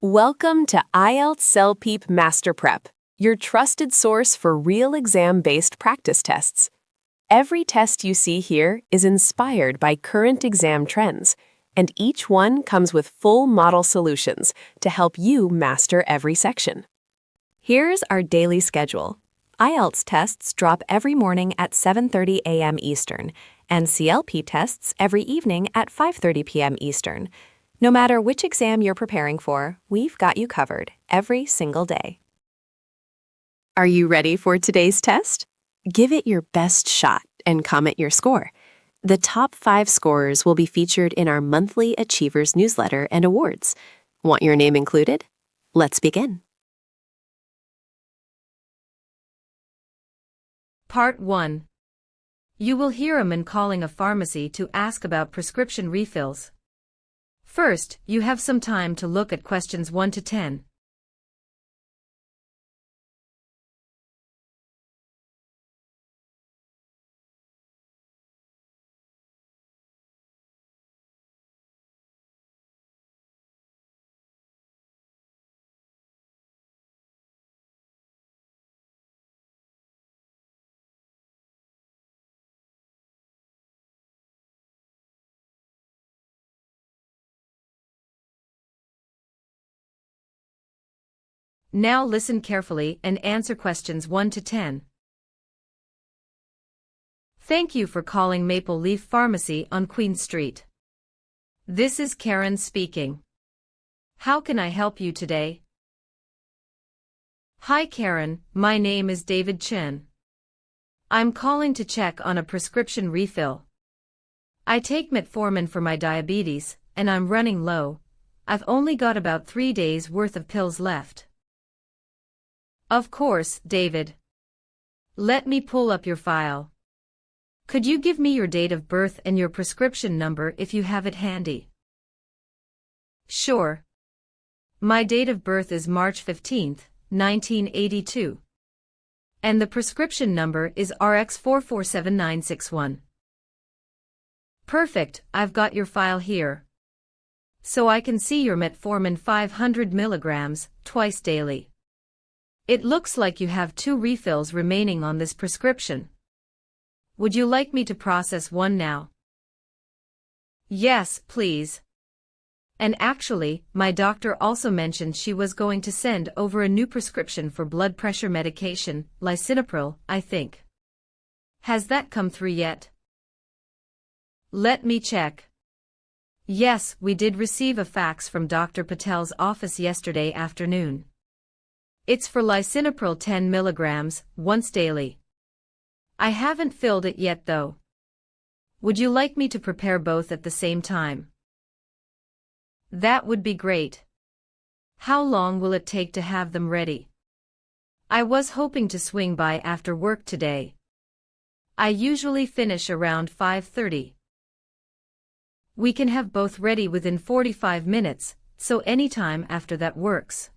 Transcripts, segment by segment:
Welcome to IELTS CELPIP MasterPrep, your trusted source for real exam-based practice tests. Every test you see here is inspired by current exam trends, and each one comes with full model solutions to help you master every section. Here's our daily schedule. IELTS tests drop every morning at 7:30 a.m. Eastern, and CLP tests every evening at 5:30 p.m. Eastern. No matter which exam you're preparing for, we've got you covered every single day. Are you ready for today's test? Give it your best shot and comment your score. The top 5 scorers will be featured in our monthly Achievers newsletter and awards. Want your name included? Let's begin. Part 1. You will hear a man calling a pharmacy to ask about prescription refills. First, you have some time to look at questions 1 to 10. Now listen carefully and answer questions 1 to 10. Thank you for calling Maple Leaf Pharmacy on Queen Street. This is Karen speaking. How can I help you today? Hi Karen, my name is David Chen. I'm calling to check on a prescription refill. I take metformin for my diabetes, and I'm running low. I've only got about 3 days worth of pills left. Of course, David. Let me pull up your file. Could you give me your date of birth and your prescription number if you have it handy? Sure. My date of birth is March 15, 1982. And the prescription number is RX4479161. Perfect, I've got your file here. So I can see your metformin 500 milligrams, twice daily. It looks like you have 2 refills remaining on this prescription. Would you like me to process one now? Yes, please. And actually, my doctor also mentioned she was going to send over a new prescription for blood pressure medication, lisinopril, I think. Has that come through yet? Let me check. Yes, we did receive a fax from Dr. Patel's office yesterday afternoon. It's for lisinopril 10 milligrams, once daily. I haven't filled it yet though. Would you like me to prepare both at the same time? That would be great. How long will it take to have them ready? I was hoping to swing by after work today. I usually finish around 5:30. We can have both ready within 45 minutes, so anytime after that works.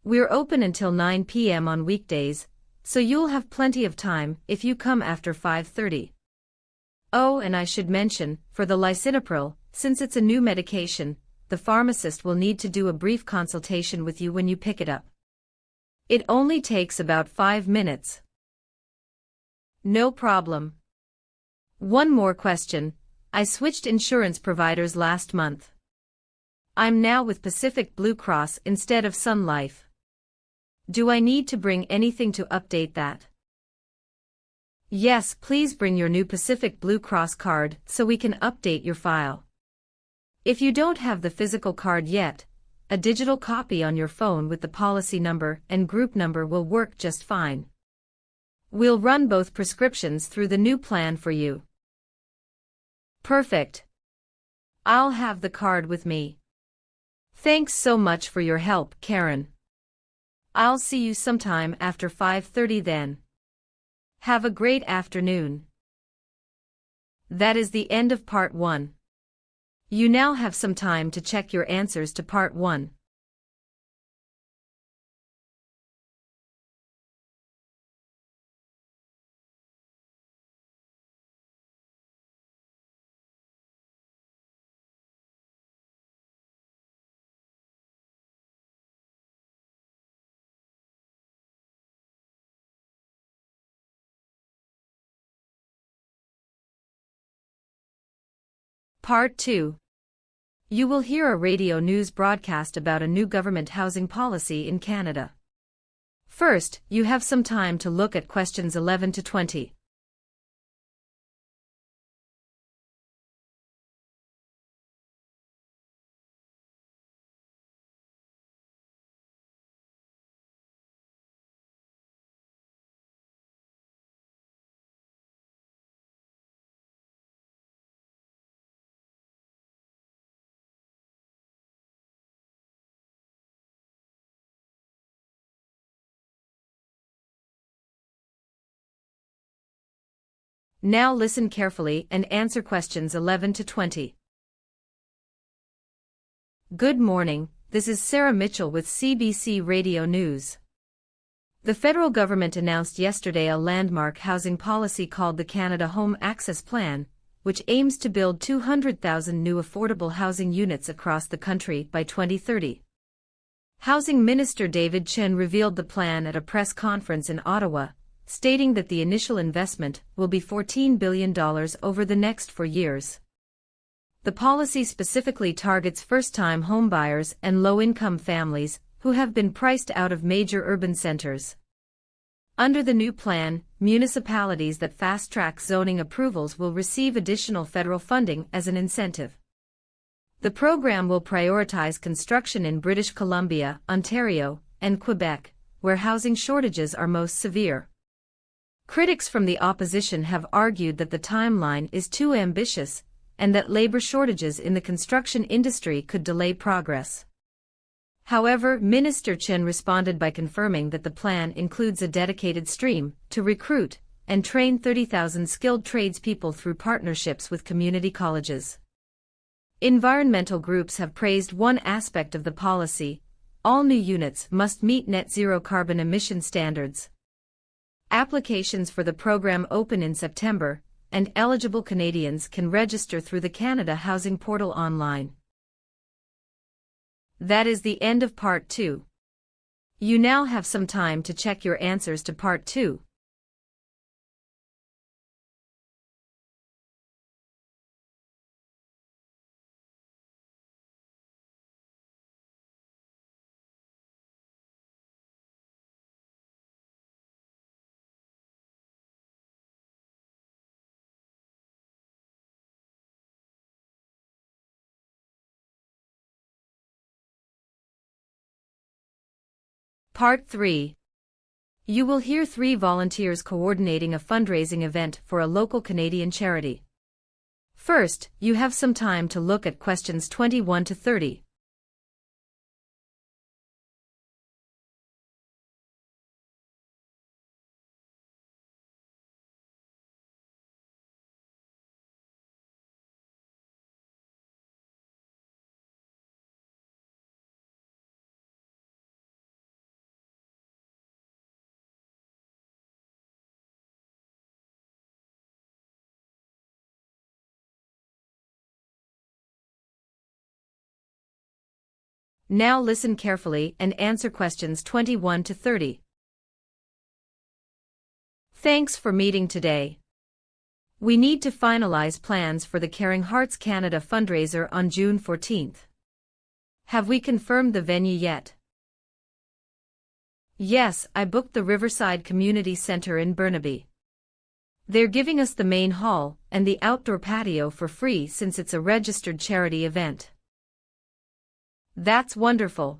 We're open until 9 p.m. on weekdays, so you'll have plenty of time if you come after 5:30. Oh, and I should mention, for the lisinopril, since it's a new medication, the pharmacist will need to do a brief consultation with you when you pick it up. It only takes about 5 minutes. No problem. One more question. I switched insurance providers last month. I'm now with Pacific Blue Cross instead of Sun Life. Do I need to bring anything to update that? Yes, please bring your new Pacific Blue Cross card so we can update your file. If you don't have the physical card yet, a digital copy on your phone with the policy number and group number will work just fine. We'll run both prescriptions through the new plan for you. Perfect. I'll have the card with me. Thanks so much for your help, Karen. I'll see you sometime after 5:30 then. Have a great afternoon. That is the end of Part 1. You now have some time to check your answers to Part 1. Part 2. You will hear a radio news broadcast about a new government housing policy in Canada. First, you have some time to look at questions 11 to 20. Now listen carefully and answer questions 11 to 20. Good morning, this is Sarah Mitchell with CBC Radio News. The federal government announced yesterday a landmark housing policy called the Canada Home Access Plan, which aims to build 200,000 new affordable housing units across the country by 2030. Housing Minister David Chen revealed the plan at a press conference in Ottawa, stating that the initial investment will be $14 billion over the next 4 years. The policy specifically targets first-time homebuyers and low-income families who have been priced out of major urban centers. Under the new plan, municipalities that fast-track zoning approvals will receive additional federal funding as an incentive. The program will prioritize construction in British Columbia, Ontario, and Quebec, where housing shortages are most severe. Critics from the opposition have argued that the timeline is too ambitious, and that labor shortages in the construction industry could delay progress. However, Minister Chen responded by confirming that the plan includes a dedicated stream to recruit and train 30,000 skilled tradespeople through partnerships with community colleges. Environmental groups have praised one aspect of the policy: all new units must meet net zero carbon emission standards. Applications for the program open in September, and eligible Canadians can register through the Canada Housing Portal online. That is the end of Part 2. You now have some time to check your answers to Part 2. Part 3. You will hear 3 volunteers coordinating a fundraising event for a local Canadian charity. First, you have some time to look at questions 21 to 30. Now listen carefully and answer questions 21 to 30. Thanks for meeting today. We need to finalize plans for the Caring Hearts Canada fundraiser on June 14th. Have we confirmed the venue yet? Yes, I booked the Riverside Community Centre in Burnaby. They're giving us the main hall and the outdoor patio for free since it's a registered charity event. That's wonderful.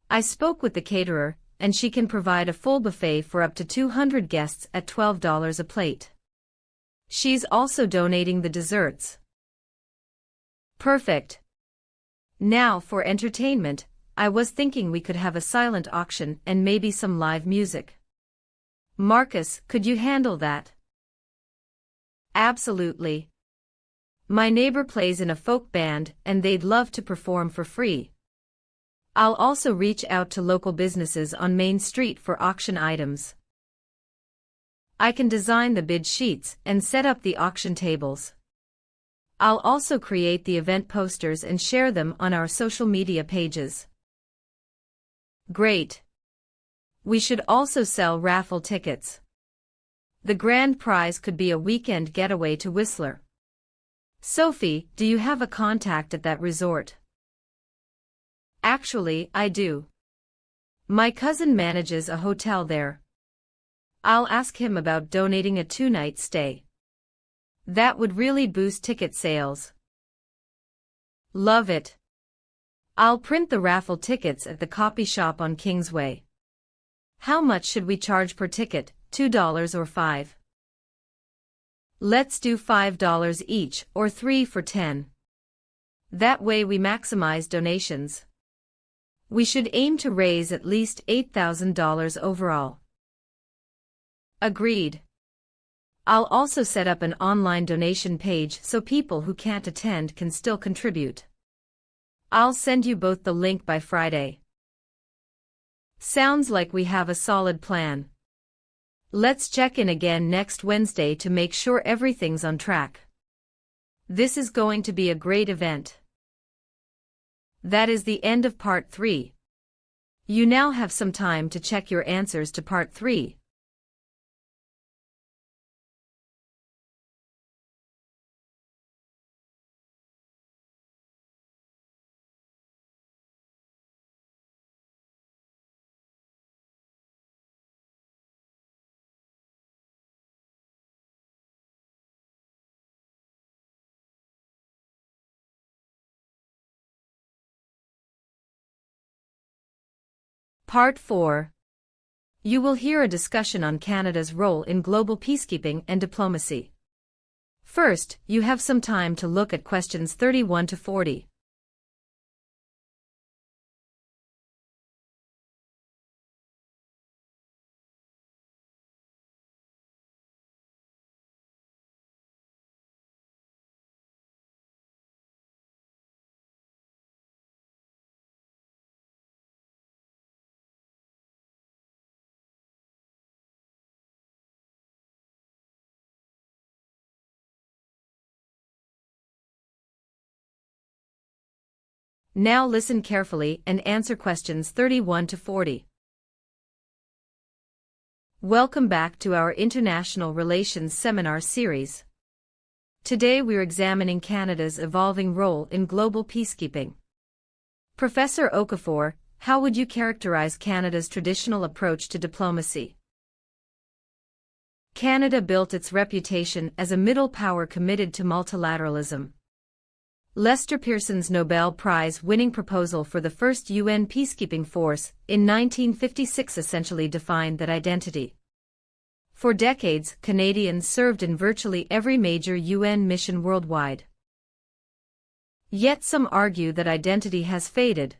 I spoke with the caterer, and she can provide a full buffet for up to 200 guests at $12 a plate. She's also donating the desserts. Perfect. Now for entertainment, I was thinking we could have a silent auction and maybe some live music. Marcus, could you handle that? Absolutely. My neighbor plays in a folk band and they'd love to perform for free. I'll also reach out to local businesses on Main Street for auction items. I can design the bid sheets and set up the auction tables. I'll also create the event posters and share them on our social media pages. Great. We should also sell raffle tickets. The grand prize could be a weekend getaway to Whistler. Sophie, do you have a contact at that resort? Actually, I do. My cousin manages a hotel there. I'll ask him about donating a 2-night stay. That would really boost ticket sales. Love it. I'll print the raffle tickets at the copy shop on Kingsway. How much should we charge per ticket, $2 or $5? Let's do $5 each, or 3 for $10. That way we maximize donations. We should aim to raise at least $8,000 overall. Agreed. I'll also set up an online donation page so people who can't attend can still contribute. I'll send you both the link by Friday. Sounds like we have a solid plan. Let's check in again next Wednesday to make sure everything's on track. This is going to be a great event. That is the end of Part 3. You now have some time to check your answers to Part 3. Part 4. You will hear a discussion on Canada's role in global peacekeeping and diplomacy. First, you have some time to look at questions 31 to 40. Now listen carefully and answer questions 31 to 40. Welcome back to our International Relations Seminar Series. Today we're examining Canada's evolving role in global peacekeeping. Professor Okafor, how would you characterize Canada's traditional approach to diplomacy? Canada built its reputation as a middle power committed to multilateralism. Lester Pearson's Nobel Prize-winning proposal for the first UN peacekeeping force in 1956 essentially defined that identity. For decades, Canadians served in virtually every major UN mission worldwide. Yet some argue that identity has faded.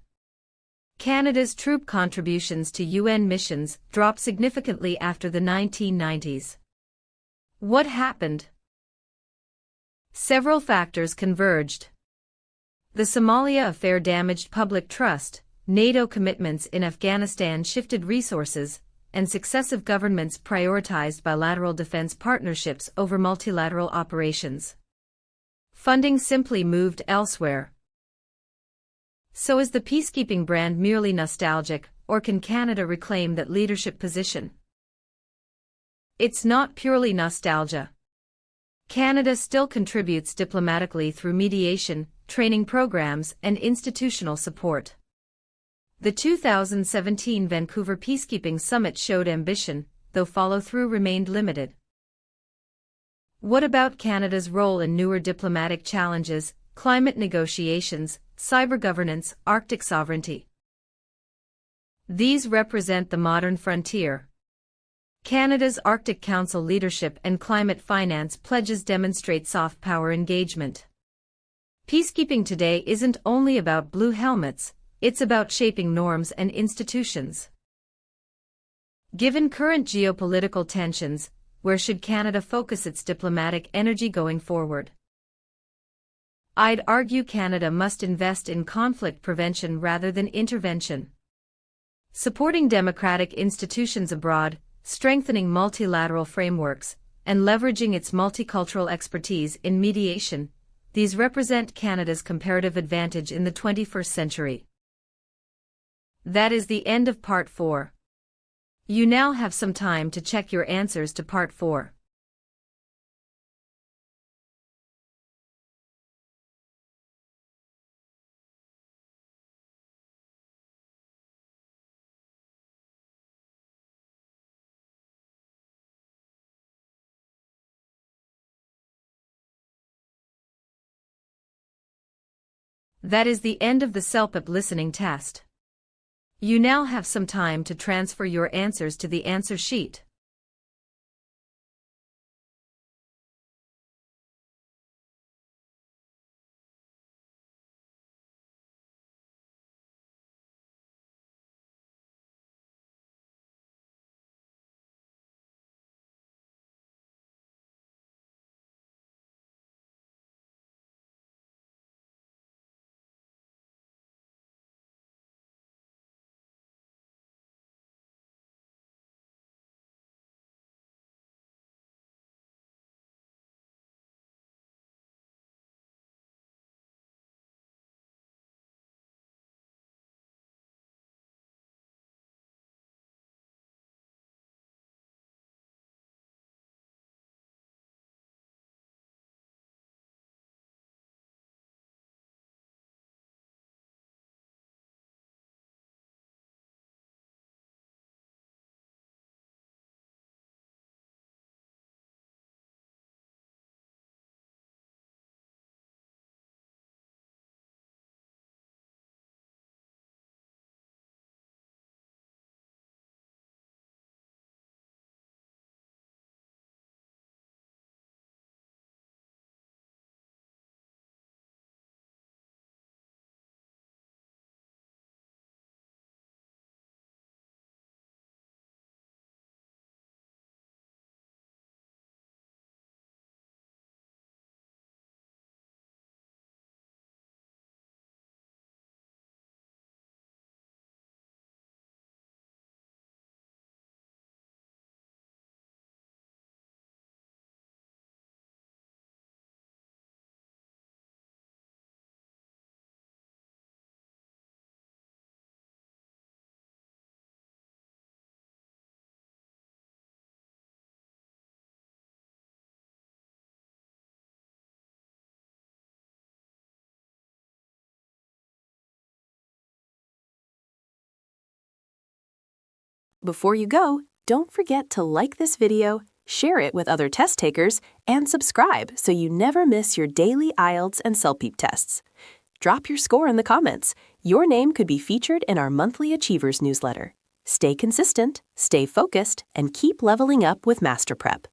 Canada's troop contributions to UN missions dropped significantly after the 1990s. What happened? Several factors converged. The Somalia affair damaged public trust, NATO commitments in Afghanistan shifted resources, and successive governments prioritized bilateral defense partnerships over multilateral operations. Funding simply moved elsewhere. So is the peacekeeping brand merely nostalgic, or can Canada reclaim that leadership position? It's not purely nostalgia. Canada still contributes diplomatically through mediation, training programs, and institutional support. The 2017 Vancouver Peacekeeping Summit showed ambition, though follow-through remained limited. What about Canada's role in newer diplomatic challenges, climate negotiations, cyber governance, Arctic sovereignty? These represent the modern frontier. Canada's Arctic Council leadership and climate finance pledges demonstrate soft power engagement. Peacekeeping today isn't only about blue helmets, it's about shaping norms and institutions. Given current geopolitical tensions, where should Canada focus its diplomatic energy going forward? I'd argue Canada must invest in conflict prevention rather than intervention. Supporting democratic institutions abroad, strengthening multilateral frameworks, and leveraging its multicultural expertise in mediation, these represent Canada's comparative advantage in the 21st century. That is the end of Part 4. You now have some time to check your answers to Part 4. That is the end of the CELPIP listening test. You now have some time to transfer your answers to the answer sheet. Before you go, don't forget to like this video, share it with other test takers, and subscribe so you never miss your daily IELTS and CELPIP tests. Drop your score in the comments. Your name could be featured in our monthly Achievers newsletter. Stay consistent, stay focused, and keep leveling up with MasterPrep.